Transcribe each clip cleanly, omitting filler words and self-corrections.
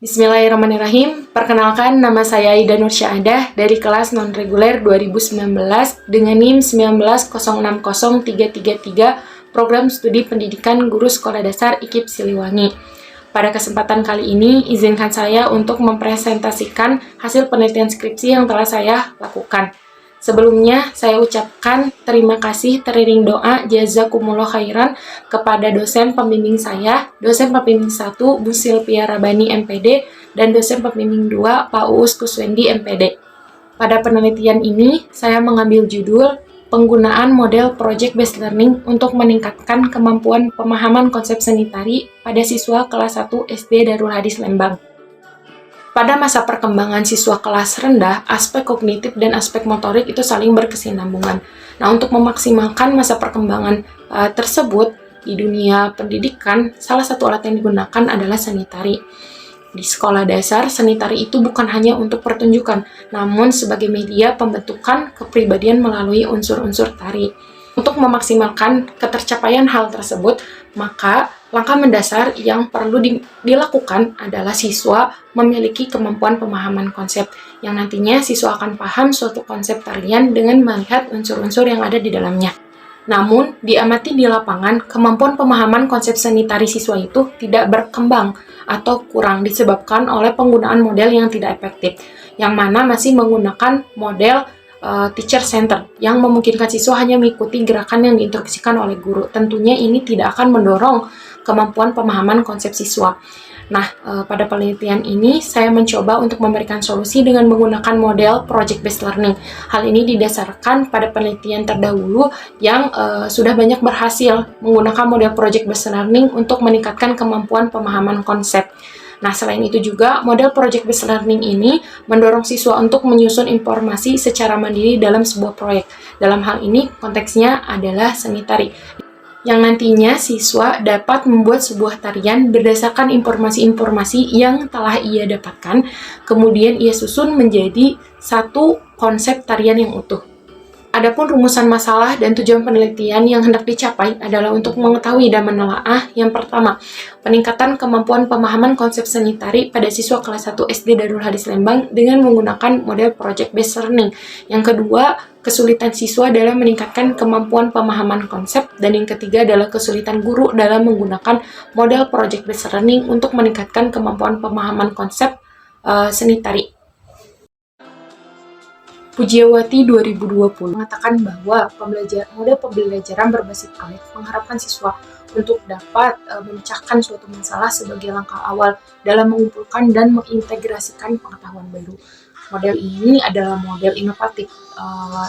Bismillahirrahmanirrahim. Perkenalkan, nama saya Ida Nursyahadah dari kelas non-reguler 2019 dengan NIM 190603333 Program Studi Pendidikan Guru Sekolah Dasar IKIP Siliwangi. Pada kesempatan kali ini, izinkan saya untuk mempresentasikan hasil penelitian skripsi yang telah saya lakukan. Sebelumnya, saya ucapkan terima kasih teriring doa jazakumullah khairan kepada dosen pembimbing saya, dosen pembimbing 1 Bu Silvia Rabani MPD, dan dosen pembimbing 2 Pak Uus Kuswendi MPD. Pada penelitian ini, saya mengambil judul penggunaan model Project-Based Learning untuk meningkatkan kemampuan pemahaman konsep sanitari pada siswa kelas 1 SD Darul Hadis Lembang. Pada masa perkembangan siswa kelas rendah, aspek kognitif dan aspek motorik itu saling berkesinambungan. Nah, untuk memaksimalkan masa perkembangan tersebut di dunia pendidikan, salah satu alat yang digunakan adalah sanitari. Di sekolah dasar, sanitari itu bukan hanya untuk pertunjukan, namun sebagai media pembentukan kepribadian melalui unsur-unsur tari. Untuk memaksimalkan ketercapaian hal tersebut, maka langkah mendasar yang perlu dilakukan adalah siswa memiliki kemampuan pemahaman konsep, yang nantinya siswa akan paham suatu konsep tarian dengan melihat unsur-unsur yang ada di dalamnya. Namun, diamati di lapangan, kemampuan pemahaman konsep sanitari siswa itu tidak berkembang atau kurang disebabkan oleh penggunaan model yang tidak efektif, yang mana masih menggunakan model teacher center yang memungkinkan siswa hanya mengikuti gerakan yang diinstruksikan oleh guru. Tentunya ini tidak akan mendorong kemampuan pemahaman konsep siswa. Nah, pada penelitian ini saya mencoba untuk memberikan solusi dengan menggunakan model project-based learning. Hal ini didasarkan pada penelitian terdahulu yang sudah banyak berhasil menggunakan model project-based learning untuk meningkatkan kemampuan pemahaman konsep. Nah, selain itu juga, model project-based learning ini mendorong siswa untuk menyusun informasi secara mandiri dalam sebuah proyek. Dalam hal ini, konteksnya adalah seni tari, yang nantinya siswa dapat membuat sebuah tarian berdasarkan informasi-informasi yang telah ia dapatkan, kemudian ia susun menjadi satu konsep tarian yang utuh. Adapun rumusan masalah dan tujuan penelitian yang hendak dicapai adalah untuk mengetahui dan menelaah yang pertama, peningkatan kemampuan pemahaman konsep seni tari pada siswa kelas 1 SD Darul Hadis Lembang dengan menggunakan model project-based learning. Yang kedua, kesulitan siswa dalam meningkatkan kemampuan pemahaman konsep, dan yang ketiga adalah kesulitan guru dalam menggunakan model project-based learning untuk meningkatkan kemampuan pemahaman konsep seni tari. Pujiawati 2020 mengatakan bahwa model pembelajaran berbasis proyek mengharapkan siswa untuk dapat memecahkan suatu masalah sebagai langkah awal dalam mengumpulkan dan mengintegrasikan pengetahuan baru. Model ini adalah model inovatif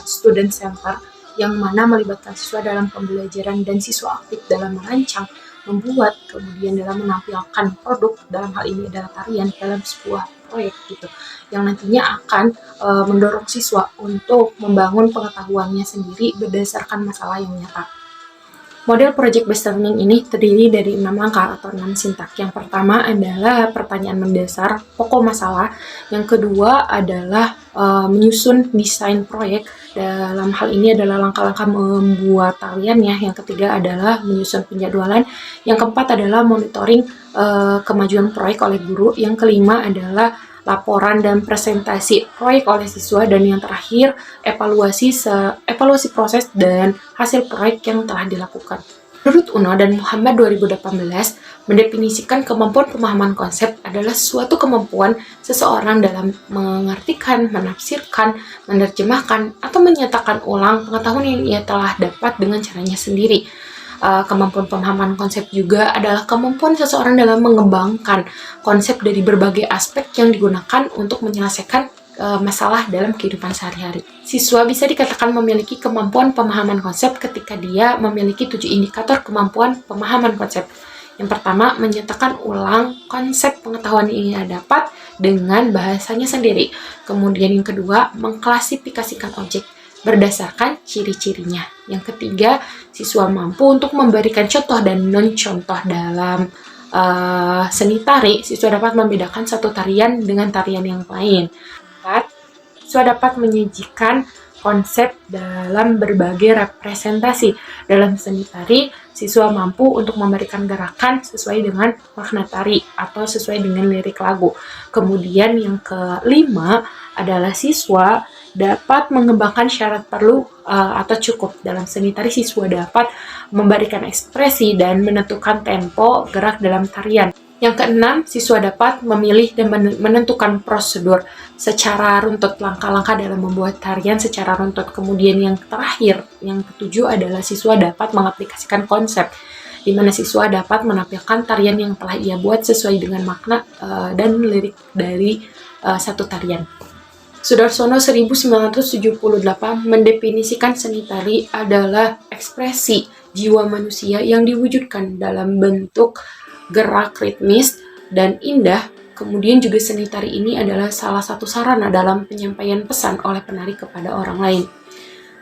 student center yang mana melibatkan siswa dalam pembelajaran dan siswa aktif dalam merancang, membuat, kemudian dalam menampilkan produk, dalam hal ini adalah tarian, dalam sebuah proyek gitu, yang nantinya akan mendorong siswa untuk membangun pengetahuannya sendiri berdasarkan masalah yang nyata. Model project-based learning ini terdiri dari 6 langkah atau 6 sintak. Yang pertama adalah pertanyaan mendasar, pokok masalah. Yang kedua adalah menyusun desain proyek. Dalam hal ini adalah langkah-langkah membuat tarian ya. Yang ketiga adalah menyusun penjadwalan. Yang keempat adalah monitoring kemajuan proyek oleh guru. Yang kelima adalah laporan dan presentasi proyek oleh siswa, dan yang terakhir evaluasi proses dan hasil proyek yang telah dilakukan. Menurut Uno dan Muhammad 2018, mendefinisikan kemampuan pemahaman konsep adalah suatu kemampuan seseorang dalam mengartikan, menafsirkan, menerjemahkan, atau menyatakan ulang pengetahuan yang ia telah dapat dengan caranya sendiri. Kemampuan pemahaman konsep juga adalah kemampuan seseorang dalam mengembangkan konsep dari berbagai aspek yang digunakan untuk menyelesaikan masalah dalam kehidupan sehari-hari. Siswa bisa dikatakan memiliki kemampuan pemahaman konsep ketika dia memiliki 7 indikator kemampuan pemahaman konsep. Yang pertama, menyatakan ulang konsep pengetahuan yang ia dapat dengan bahasanya sendiri. Kemudian yang kedua, mengklasifikasikan objek berdasarkan ciri-cirinya. Yang ketiga, siswa mampu untuk memberikan contoh dan non-contoh dalam seni tari. Siswa dapat membedakan satu tarian dengan tarian yang lain. 4. Siswa dapat menyajikan konsep dalam berbagai representasi. Dalam seni tari, siswa mampu untuk memberikan gerakan sesuai dengan makna tari atau sesuai dengan lirik lagu. Kemudian yang kelima adalah siswa dapat mengembangkan syarat perlu atau cukup. Dalam seni tari, siswa dapat memberikan ekspresi dan menentukan tempo gerak dalam tarian. Yang keenam, siswa dapat memilih dan menentukan prosedur secara runtut, langkah-langkah dalam membuat tarian secara runtut. Kemudian yang terakhir, yang ketujuh adalah siswa dapat mengaplikasikan konsep, di mana siswa dapat menampilkan tarian yang telah ia buat sesuai dengan makna dan lirik dari satu tarian. Sudarsono 1978 mendefinisikan seni tari adalah ekspresi jiwa manusia yang diwujudkan dalam bentuk gerak ritmis dan indah. Kemudian juga seni tari ini adalah salah satu sarana dalam penyampaian pesan oleh penari kepada orang lain.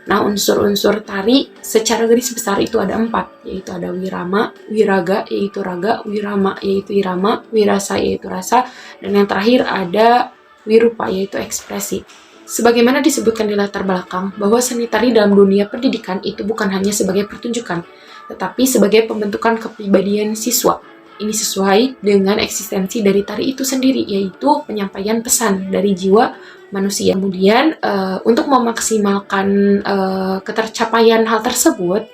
Nah, unsur-unsur tari secara garis besar itu ada 4, yaitu ada wirama, wiraga, yaitu raga, wirama, yaitu irama, wirasa, yaitu rasa, dan yang terakhir ada wirupa, yaitu ekspresi. Sebagaimana disebutkan di latar belakang, bahwa seni tari dalam dunia pendidikan itu bukan hanya sebagai pertunjukan, tetapi sebagai pembentukan kepribadian siswa. Ini sesuai dengan eksistensi dari tari itu sendiri, yaitu penyampaian pesan dari jiwa manusia. Kemudian, untuk memaksimalkan ketercapaian hal tersebut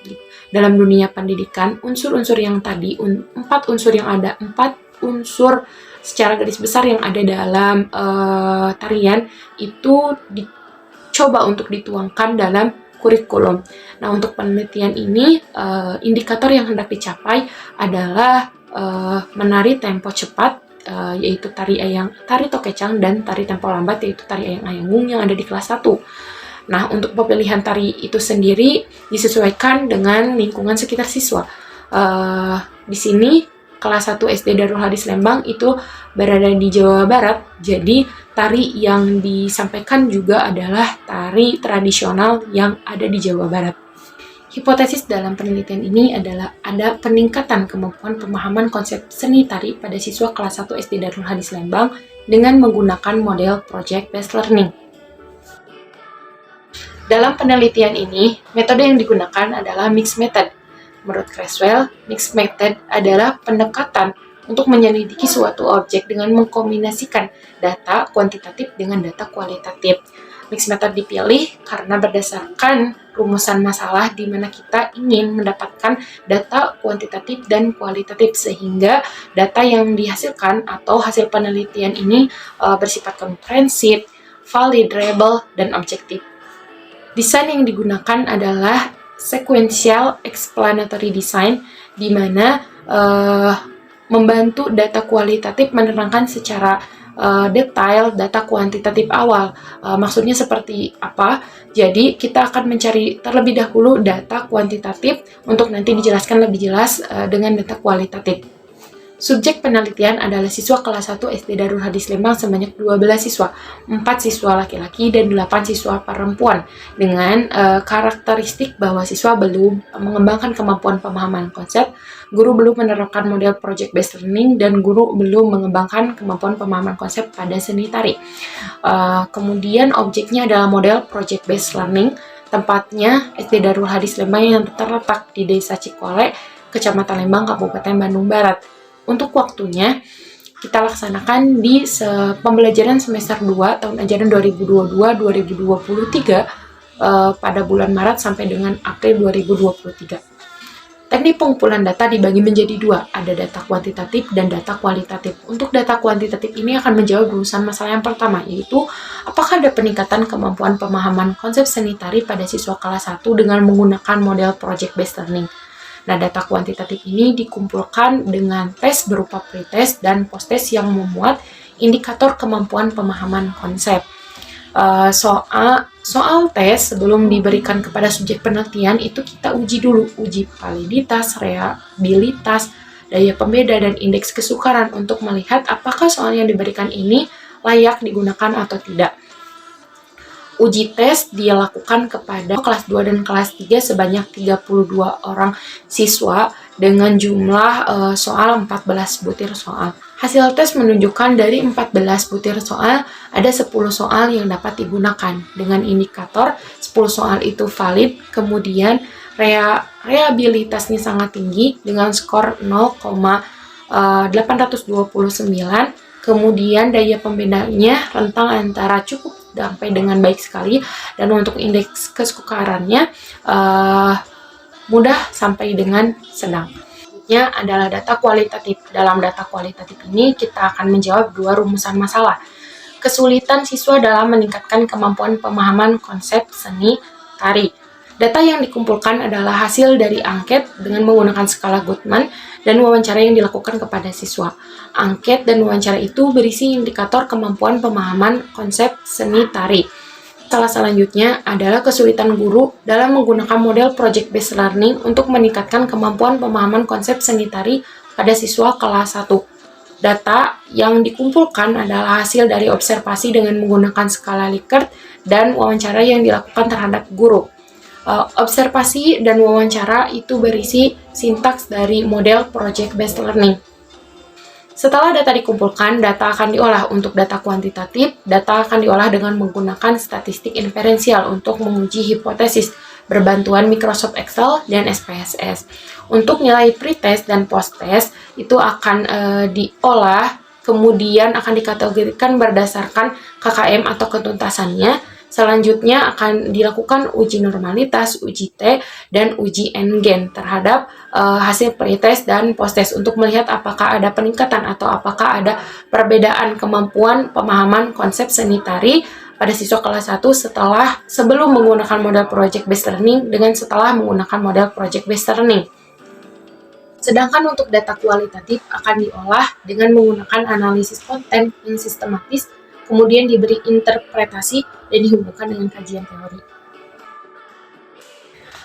dalam dunia pendidikan, unsur-unsur yang tadi, 4 unsur yang ada, 4 unsur secara garis besar yang ada dalam tarian itu dicoba untuk dituangkan dalam kurikulum. Nah, untuk penelitian ini, indikator yang hendak dicapai adalah menari tempo cepat, yaitu tari tokecang, dan tari tempo lambat, yaitu tari ayang-ayanggung yang ada di kelas 1. Nah, untuk pemilihan tari itu sendiri disesuaikan dengan lingkungan sekitar siswa. Di sini kelas 1 SD Darul Hadis Lembang itu berada di Jawa Barat, jadi tari yang disampaikan juga adalah tari tradisional yang ada di Jawa Barat. Hipotesis dalam penelitian ini adalah ada peningkatan kemampuan pemahaman konsep seni tari pada siswa kelas 1 SD Darul Hadis Lembang dengan menggunakan model project-based learning. Dalam penelitian ini, metode yang digunakan adalah mixed method. Menurut Creswell, mixed method adalah pendekatan untuk menyelidiki suatu objek dengan mengkombinasikan data kuantitatif dengan data kualitatif. Mixed method dipilih karena berdasarkan rumusan masalah di mana kita ingin mendapatkan data kuantitatif dan kualitatif, sehingga data yang dihasilkan atau hasil penelitian ini bersifat komprehensif, validable, dan objektif. Desain yang digunakan adalah sequential explanatory design, di mana membantu data kualitatif menerangkan secara detail data kuantitatif awal. Maksudnya seperti apa? Jadi kita akan mencari terlebih dahulu data kuantitatif untuk nanti dijelaskan lebih jelas dengan data kualitatif. Subjek penelitian adalah siswa kelas 1 SD Darul Hadis Lembang sebanyak 12 siswa, 4 siswa laki-laki dan 8 siswa perempuan, dengan karakteristik bahwa siswa belum mengembangkan kemampuan pemahaman konsep, guru belum menerapkan model project-based learning, dan guru belum mengembangkan kemampuan pemahaman konsep pada seni tari. Kemudian objeknya adalah model project-based learning, tempatnya SD Darul Hadis Lembang yang terletak di Desa Cikole, Kecamatan Lembang, Kabupaten Bandung Barat. Untuk waktunya, kita laksanakan di pembelajaran semester 2 tahun ajaran 2022-2023 pada bulan Maret sampai dengan April 2023. Teknik pengumpulan data dibagi menjadi 2, ada data kuantitatif dan data kualitatif. Untuk data kuantitatif ini akan menjawab rumusan masalah yang pertama, yaitu apakah ada peningkatan kemampuan pemahaman konsep seni tari pada siswa kelas 1 dengan menggunakan model project-based learning. Nah, data kuantitatif ini dikumpulkan dengan tes berupa pretest dan posttest yang memuat indikator kemampuan pemahaman konsep. Soal tes sebelum diberikan kepada subjek penelitian itu kita uji dulu, uji validitas, reliabilitas, daya pembeda, dan indeks kesukaran untuk melihat apakah soal yang diberikan ini layak digunakan atau tidak. Uji tes dilakukan kepada kelas 2 dan kelas 3 sebanyak 32 orang siswa dengan jumlah soal 14 butir soal. Hasil tes menunjukkan dari 14 butir soal, ada 10 soal yang dapat digunakan. Dengan indikator 10 soal itu valid, kemudian reliabilitasnya sangat tinggi dengan skor 0,829, kemudian daya pembedanya rentang antara cukup sampai dengan baik sekali, dan untuk indeks kesukarannya mudah sampai dengan sedang. Adalah data kualitatif. Dalam data kualitatif ini kita akan menjawab dua rumusan masalah. Kesulitan siswa dalam meningkatkan kemampuan pemahaman konsep seni tari. Data yang dikumpulkan adalah hasil dari angket dengan menggunakan skala Goodman dan wawancara yang dilakukan kepada siswa. Angket dan wawancara itu berisi indikator kemampuan pemahaman konsep seni tari. Masalah selanjutnya adalah kesulitan guru dalam menggunakan model project-based learning untuk meningkatkan kemampuan pemahaman konsep seni tari pada siswa kelas 1. Data yang dikumpulkan adalah hasil dari observasi dengan menggunakan skala Likert dan wawancara yang dilakukan terhadap guru. Observasi dan wawancara itu berisi sintaks dari model project-based learning. Setelah data dikumpulkan, data akan diolah. Untuk data kuantitatif, data akan diolah dengan menggunakan statistik inferensial untuk menguji hipotesis berbantuan Microsoft Excel dan SPSS. Untuk nilai pretest dan posttest itu akan diolah, kemudian akan dikategorikan berdasarkan KKM atau ketuntasannya. Selanjutnya akan dilakukan uji normalitas, uji T, dan uji N-gen terhadap hasil pretest dan posttest untuk melihat apakah ada peningkatan atau apakah ada perbedaan kemampuan pemahaman konsep seni tari pada siswa kelas 1 sebelum menggunakan model project-based learning dengan setelah menggunakan model project-based learning. Sedangkan untuk data kualitatif akan diolah dengan menggunakan analisis konten yang sistematis, kemudian diberi interpretasi dan dihubungkan dengan kajian teori.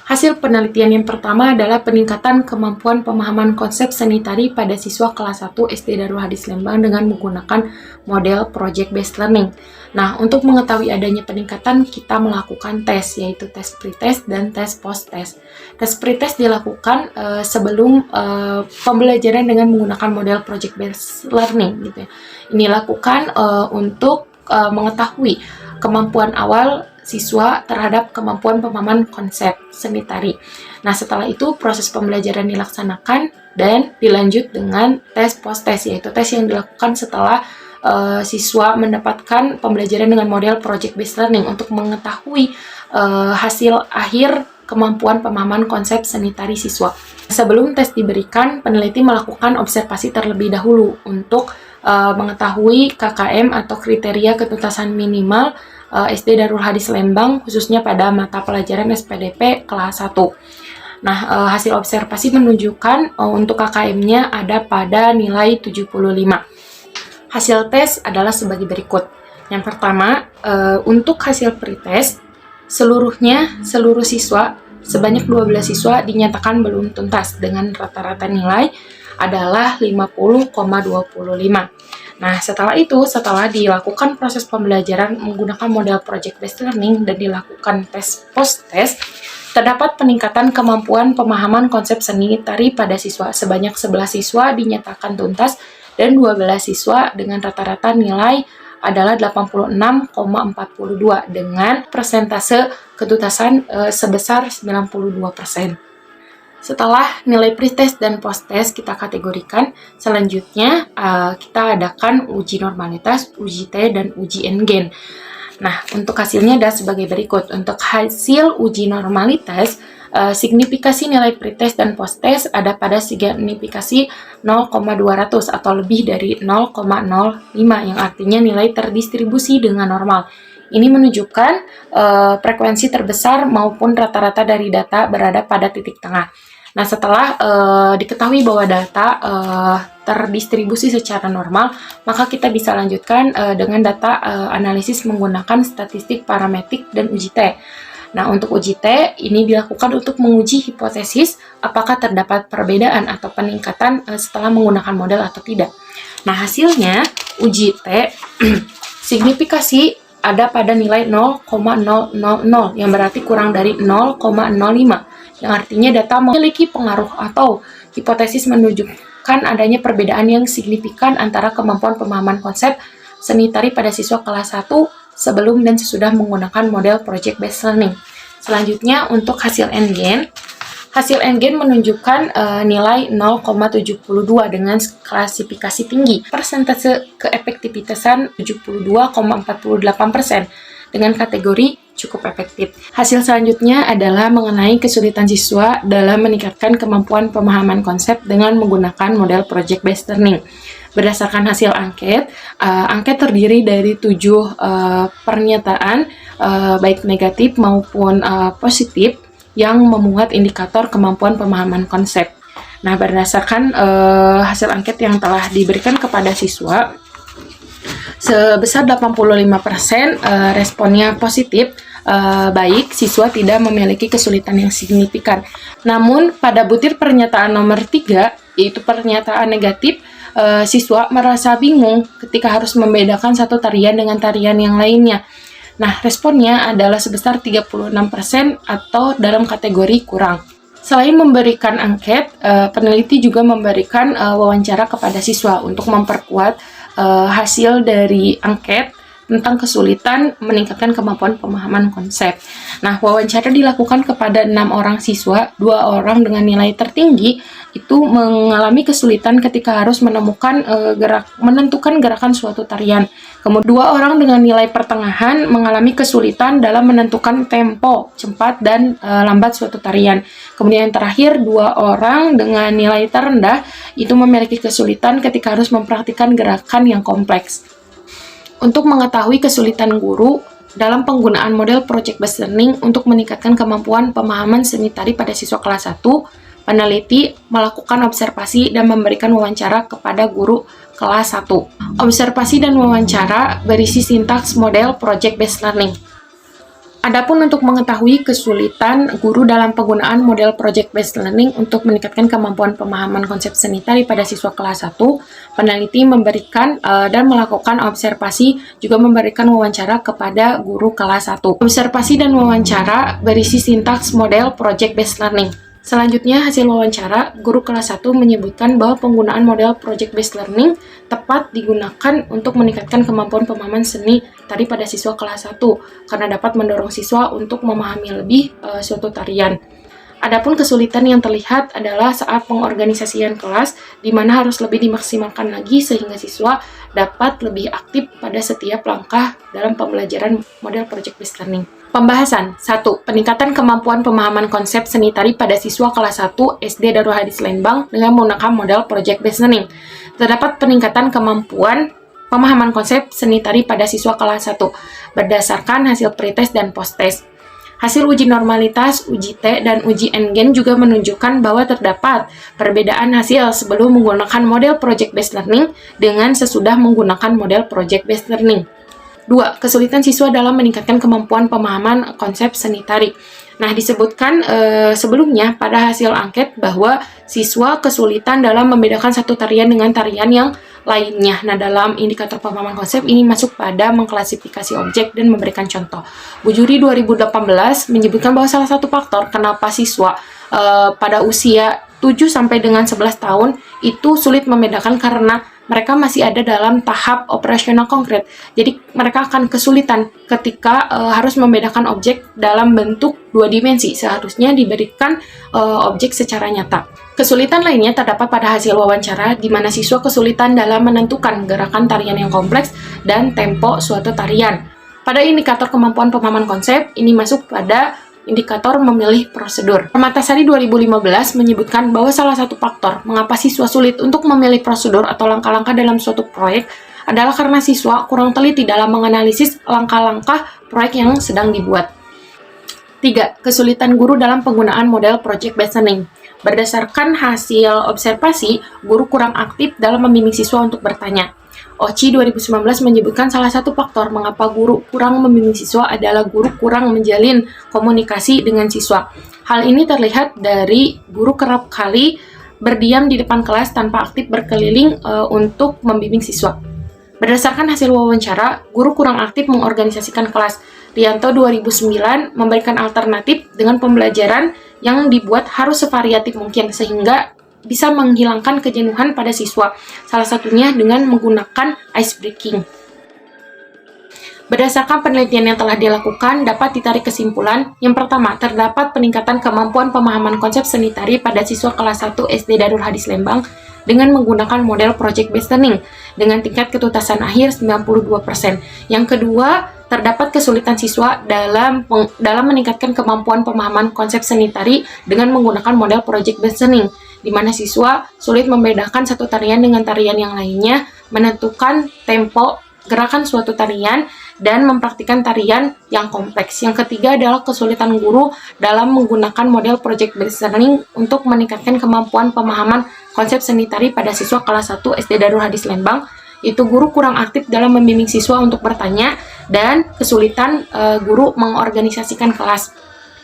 Hasil penelitian yang pertama adalah peningkatan kemampuan pemahaman konsep seni tari pada siswa kelas 1 SD Darul Hadis Lembang dengan menggunakan model project-based learning. Nah, untuk mengetahui adanya peningkatan, kita melakukan tes, yaitu tes pretest dan tes post-test. Tes pretest dilakukan sebelum pembelajaran dengan menggunakan model project-based learning, gitu ya. Ini dilakukan untuk mengetahui kemampuan awal siswa terhadap kemampuan pemahaman konsep seni tari. Nah, setelah itu proses pembelajaran dilaksanakan dan dilanjut dengan tes post-test, yaitu tes yang dilakukan setelah siswa mendapatkan pembelajaran dengan model project-based learning untuk mengetahui hasil akhir kemampuan pemahaman konsep seni tari siswa. Sebelum tes diberikan, peneliti melakukan observasi terlebih dahulu untuk mengetahui KKM atau kriteria ketuntasan minimal SD Darul Hadis Lembang, khususnya pada mata pelajaran SPDP kelas 1. Nah, hasil observasi menunjukkan untuk KKM-nya ada pada nilai 75. Hasil tes adalah sebagai berikut. Yang pertama, untuk hasil pretest, seluruh siswa, sebanyak 12 siswa dinyatakan belum tuntas dengan rata-rata nilai adalah 50,25. Nah, setelah dilakukan proses pembelajaran menggunakan model project-based learning dan dilakukan tes post-test, terdapat peningkatan kemampuan pemahaman konsep seni tari pada siswa. Sebanyak 11 siswa dinyatakan tuntas dan 12 siswa dengan rata-rata nilai adalah 86,42 dengan persentase ketuntasan sebesar 92%. Setelah nilai pretest dan posttest kita kategorikan, selanjutnya kita adakan uji normalitas, uji T, dan uji N-gen. Nah, untuk hasilnya adalah sebagai berikut. Untuk hasil uji normalitas, signifikasi nilai pretest dan posttest ada pada signifikasi 0,200 atau lebih dari 0,05, yang artinya nilai terdistribusi dengan normal. Ini menunjukkan frekuensi terbesar maupun rata-rata dari data berada pada titik tengah. Nah, setelah diketahui bahwa data terdistribusi secara normal, maka kita bisa lanjutkan dengan data analisis menggunakan statistik parametrik dan uji T. Nah, untuk uji T ini dilakukan untuk menguji hipotesis apakah terdapat perbedaan atau peningkatan setelah menggunakan model atau tidak. Nah, hasilnya uji T signifikasi ada pada nilai 0,000 yang berarti kurang dari 0,05, yang artinya data memiliki pengaruh atau hipotesis menunjukkan adanya perbedaan yang signifikan antara kemampuan pemahaman konsep seni tari pada siswa kelas 1 sebelum dan sesudah menggunakan model Project Based Learning. Selanjutnya, untuk hasil N-Gain. Hasil N-Gain menunjukkan nilai 0,72 dengan klasifikasi tinggi. Persentase keefektivitasan 72,48% dengan kategori cukup efektif. Hasil selanjutnya adalah mengenai kesulitan siswa dalam meningkatkan kemampuan pemahaman konsep dengan menggunakan model Project Based Learning. Berdasarkan hasil angket, angket terdiri dari 7 pernyataan, baik negatif maupun positif, yang memuat indikator kemampuan pemahaman konsep. Nah, berdasarkan hasil angket yang telah diberikan kepada siswa, sebesar 85% responnya positif, baik, siswa tidak memiliki kesulitan yang signifikan. Namun, pada butir pernyataan nomor 3, yaitu pernyataan negatif, siswa merasa bingung ketika harus membedakan satu tarian dengan tarian yang lainnya. Nah, responnya adalah sebesar 36% atau dalam kategori kurang. Selain memberikan angket, peneliti juga memberikan wawancara kepada siswa untuk memperkuat hasil dari angket tentang kesulitan meningkatkan kemampuan pemahaman konsep. Nah, wawancara dilakukan kepada 6 orang siswa, 2 orang dengan nilai tertinggi itu mengalami kesulitan ketika harus menentukan gerakan suatu tarian. Kemudian 2 orang dengan nilai pertengahan mengalami kesulitan dalam menentukan tempo cepat dan lambat suatu tarian. Kemudian yang terakhir, 2 orang dengan nilai terendah itu memiliki kesulitan ketika harus mempraktikkan gerakan yang kompleks. Untuk mengetahui kesulitan guru dalam penggunaan model Project Based Learning untuk meningkatkan kemampuan pemahaman seni tari pada siswa kelas 1, peneliti melakukan observasi dan memberikan wawancara kepada guru kelas 1. Observasi dan wawancara berisi sintaks model Project Based Learning. Adapun untuk mengetahui kesulitan guru dalam penggunaan model Project Based Learning untuk meningkatkan kemampuan pemahaman konsep seni tari pada siswa kelas 1, peneliti memberikan dan melakukan observasi, juga memberikan wawancara kepada guru kelas 1. Observasi dan wawancara berisi sintaks model Project Based Learning. Selanjutnya, hasil wawancara, guru kelas 1 menyebutkan bahwa penggunaan model Project Based Learning tepat digunakan untuk meningkatkan kemampuan pemahaman seni tari pada siswa kelas 1 karena dapat mendorong siswa untuk memahami lebih suatu tarian. Adapun kesulitan yang terlihat adalah saat pengorganisasian kelas, di mana harus lebih dimaksimalkan lagi sehingga siswa dapat lebih aktif pada setiap langkah dalam pembelajaran model Project Based Learning. Pembahasan 1. Peningkatan kemampuan pemahaman konsep seni tari pada siswa kelas 1 SD Darul Hadis Lembang dengan menggunakan model Project Based Learning. Terdapat peningkatan kemampuan pemahaman konsep seni tari pada siswa kelas 1 berdasarkan hasil pretest dan posttest. Hasil uji normalitas, uji T, dan uji N-Gain juga menunjukkan bahwa terdapat perbedaan hasil sebelum menggunakan model Project Based Learning dengan sesudah menggunakan model Project Based Learning. 2. Kesulitan siswa dalam meningkatkan kemampuan pemahaman konsep seni tari. Nah, disebutkan sebelumnya pada hasil angket bahwa siswa kesulitan dalam membedakan satu tarian dengan tarian yang lainnya. Nah, dalam indikator pemahaman konsep ini masuk pada mengklasifikasi objek dan memberikan contoh. Bujuri 2018 menyebutkan bahwa salah satu faktor kenapa siswa pada usia 7 sampai dengan 11 tahun itu sulit membedakan karena mereka masih ada dalam tahap operasional konkret. Jadi mereka akan kesulitan ketika harus membedakan objek dalam bentuk 2 dimensi. Seharusnya diberikan objek secara nyata. Kesulitan lainnya terdapat pada hasil wawancara di mana siswa kesulitan dalam menentukan gerakan tarian yang kompleks dan tempo suatu tarian. Pada indikator kemampuan pemahaman konsep, ini masuk pada indikator memilih prosedur. Permatasari 2015 menyebutkan bahwa salah satu faktor mengapa siswa sulit untuk memilih prosedur atau langkah-langkah dalam suatu proyek adalah karena siswa kurang teliti dalam menganalisis langkah-langkah proyek yang sedang dibuat. 3. Kesulitan guru dalam penggunaan model Project Based Learning. Berdasarkan hasil observasi, guru kurang aktif dalam membimbing siswa untuk bertanya. OCI 2019 menyebutkan salah satu faktor mengapa guru kurang membimbing siswa adalah guru kurang menjalin komunikasi dengan siswa. Hal ini terlihat dari guru kerap kali berdiam di depan kelas tanpa aktif berkeliling untuk membimbing siswa. Berdasarkan hasil wawancara, guru kurang aktif mengorganisasikan kelas. Rianto 2009 memberikan alternatif dengan pembelajaran yang dibuat harus sevariatif mungkin sehingga bisa menghilangkan kejenuhan pada siswa, salah satunya dengan menggunakan ice breaking. Berdasarkan penelitian yang telah dilakukan, dapat ditarik kesimpulan. Yang pertama, terdapat peningkatan kemampuan pemahaman konsep seni tari pada siswa kelas 1 SD Darul Hadis Lembang dengan menggunakan model project based learning dengan tingkat ketuntasan akhir 92%. Yang kedua, terdapat kesulitan siswa dalam meningkatkan kemampuan pemahaman konsep seni tari dengan menggunakan model project based learning, di mana siswa sulit membedakan satu tarian dengan tarian yang lainnya, menentukan tempo gerakan suatu tarian, dan mempraktikkan tarian yang kompleks. Yang ketiga adalah kesulitan guru dalam menggunakan model project based learning untuk meningkatkan kemampuan pemahaman konsep seni tari pada siswa kelas 1 SD Darul Hadis Lembang. Itu guru kurang aktif dalam membimbing siswa untuk bertanya, dan kesulitan guru mengorganisasikan kelas.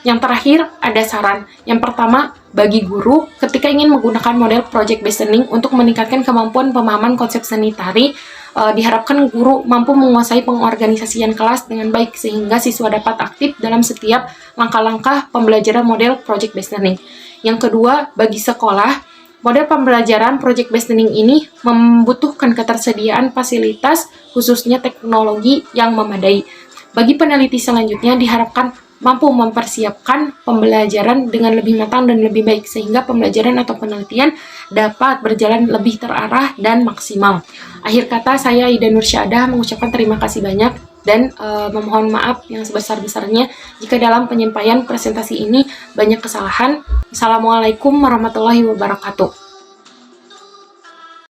Yang terakhir, ada saran. Yang pertama, bagi guru, ketika ingin menggunakan model project based learning untuk meningkatkan kemampuan pemahaman konsep seni tari, diharapkan guru mampu menguasai pengorganisasian kelas dengan baik sehingga siswa dapat aktif dalam setiap langkah-langkah pembelajaran model project based learning. Yang kedua, bagi sekolah, model pembelajaran project based learning ini membutuhkan ketersediaan fasilitas, khususnya teknologi yang memadai. Bagi peneliti selanjutnya, diharapkan mampu mempersiapkan pembelajaran dengan lebih matang dan lebih baik sehingga pembelajaran atau penelitian dapat berjalan lebih terarah dan maksimal. Akhir kata, saya Ida Nursyadah mengucapkan terima kasih banyak dan memohon maaf yang sebesar-besarnya jika dalam penyampaian presentasi ini banyak kesalahan. Assalamualaikum warahmatullahi wabarakatuh.